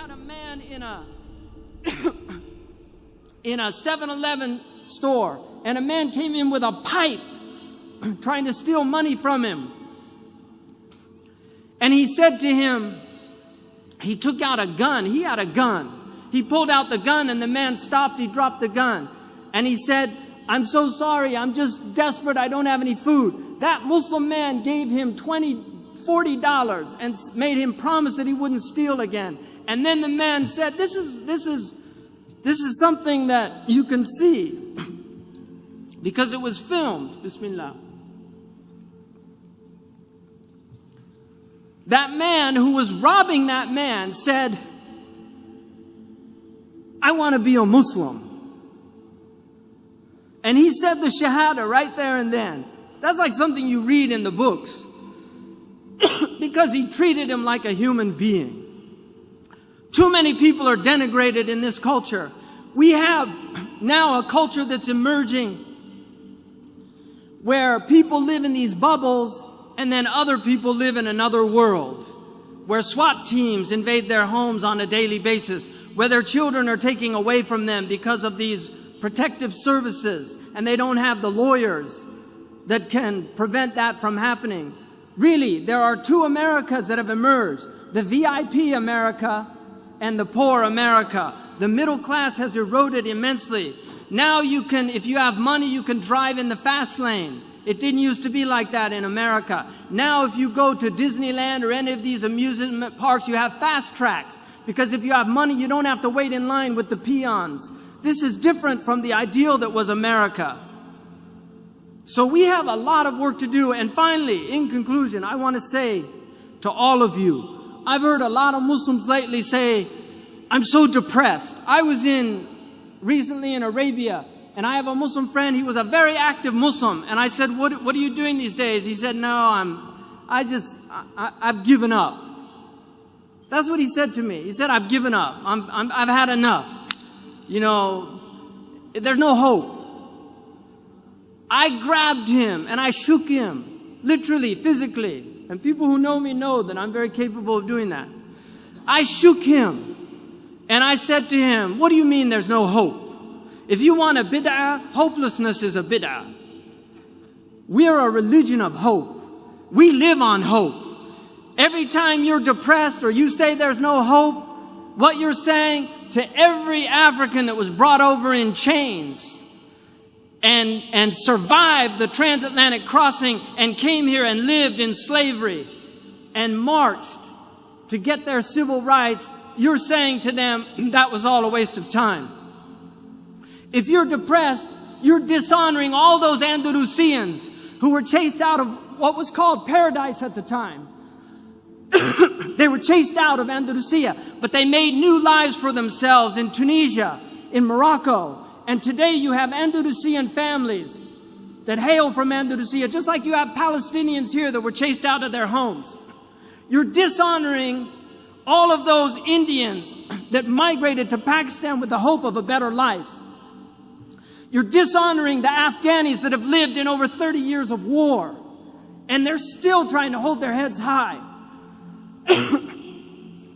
had a man in a 7-Eleven store, and a man came in with a pipe trying to steal money from him. And he said to him, he took out a gun. He had a gun. He pulled out the gun, and the man stopped. He dropped the gun. And he said, "I'm so sorry. I'm just desperate. I don't have any food." That Muslim man gave him $40 and made him promise that he wouldn't steal again. And then the man said, this is something that you can see, because it was filmed. Bismillah. That man who was robbing that man said, "I want to be a Muslim." And he said the Shahada right there and then. That's like something you read in the books. Because he treated him like a human being. Too many people are denigrated in this culture. We have now a culture that's emerging where people live in these bubbles, and then other people live in another world, where SWAT teams invade their homes on a daily basis, where their children are taken away from them because of these protective services, and they don't have the lawyers that can prevent that from happening. Really, there are two Americas that have emerged: the VIP America and the poor America. The middle class has eroded immensely. Now you can, if you have money, you can drive in the fast lane. It didn't used to be like that in America. Now if you go to Disneyland or any of these amusement parks, you have fast tracks. Because if you have money, you don't have to wait in line with the peons. This is different from the ideal that was America. So we have a lot of work to do. And finally, in conclusion, I want to say to all of you, I've heard a lot of Muslims lately say, "I'm so depressed." I was recently in Arabia, and I have a Muslim friend. He was a very active Muslim. And I said, what are you doing these days? He said, "No, I've given up." That's what he said to me. He said, "I've given up. I've had enough. You know, there's no hope." I grabbed him and I shook him, literally, physically. And people who know me know that I'm very capable of doing that. I shook him and I said to him, "What do you mean there's no hope? If you want a bid'ah, hopelessness is a bid'ah. We're a religion of hope. We live on hope. Every time you're depressed or you say there's no hope, what you're saying to every African that was brought over in chains and survived the transatlantic crossing and came here and lived in slavery and marched to get their civil rights, you're saying to them that was all a waste of time. If you're depressed, you're dishonoring all those Andalusians who were chased out of what was called paradise at the time. They were chased out of Andalusia, but they made new lives for themselves in Tunisia, in Morocco. And today you have Andalusian families that hail from Andalusia, just like you have Palestinians here that were chased out of their homes. You're dishonoring all of those Indians that migrated to Pakistan with the hope of a better life. You're dishonoring the Afghanis that have lived in over 30 years of war, and they're still trying to hold their heads high.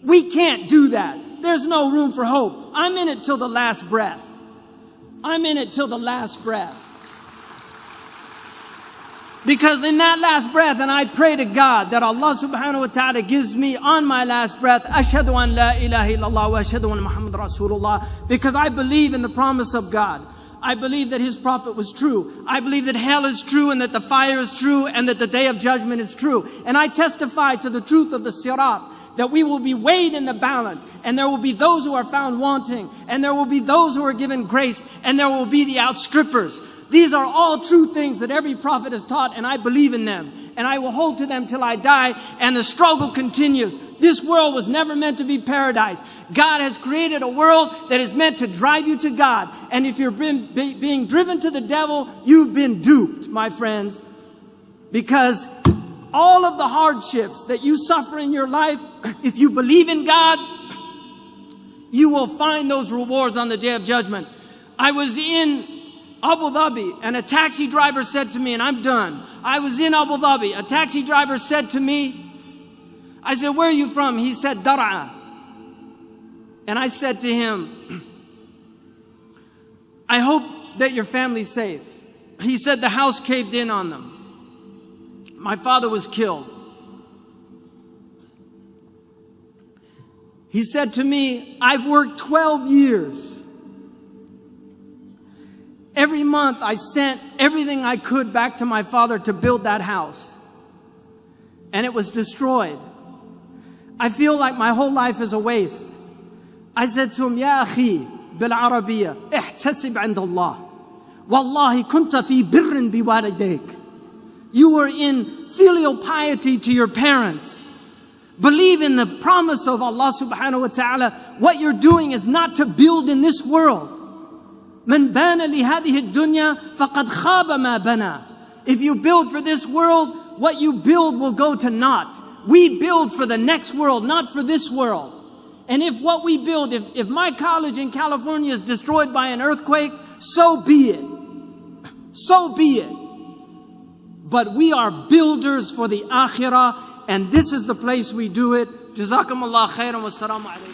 We can't do that. There's no room for hope. I'm in it till the last breath. I'm in it till the last breath. Because in that last breath, and I pray to God that Allah subhanahu wa ta'ala gives me on my last breath, Ashhadu an la ilaha illallah wa ashhadu anna Muhammad Rasulullah, because I believe in the promise of God. I believe that His prophet was true. I believe that hell is true and that the fire is true and that the day of judgment is true. And I testify to the truth of the sirat, that we will be weighed in the balance, and there will be those who are found wanting, and there will be those who are given grace, and there will be the outstrippers. These are all true things that every prophet has taught, and I believe in them. And I will hold to them till I die, and the struggle continues. This world was never meant to be paradise. God has created a world that is meant to drive you to God. And if you're being driven to the devil, you've been duped, my friends. Because all of the hardships that you suffer in your life, if you believe in God, you will find those rewards on the day of judgment. I was in Abu Dhabi, and a taxi driver said to me, and I'm done. I was in Abu Dhabi. A taxi driver said to me, I said, "Where are you from?" He said, "Dar'a." And I said to him, I hope that your family's safe. He said the house caved in on them. My father was killed. He said to me, I've worked 12 years. Every month I sent everything I could back to my father to build that house. And it was destroyed. I feel like my whole life is a waste. I said to him, Ya akhi, بالعربية احتسب عند الله والله كنت في بر بوالديك. You were in filial piety to your parents. Believe in the promise of Allah subhanahu wa ta'ala. What you're doing is not to build in this world. من بان لهذه الدنيا فقد خاب ما بنى. If you build for this world, what you build will go to naught. We build for the next world, not for this world. And if what we build, if my college in California is destroyed by an earthquake, so be it. So be it. But we are builders for the akhirah, and this is the place we do it. Jazakumullah khairan wa assalamu alaikum.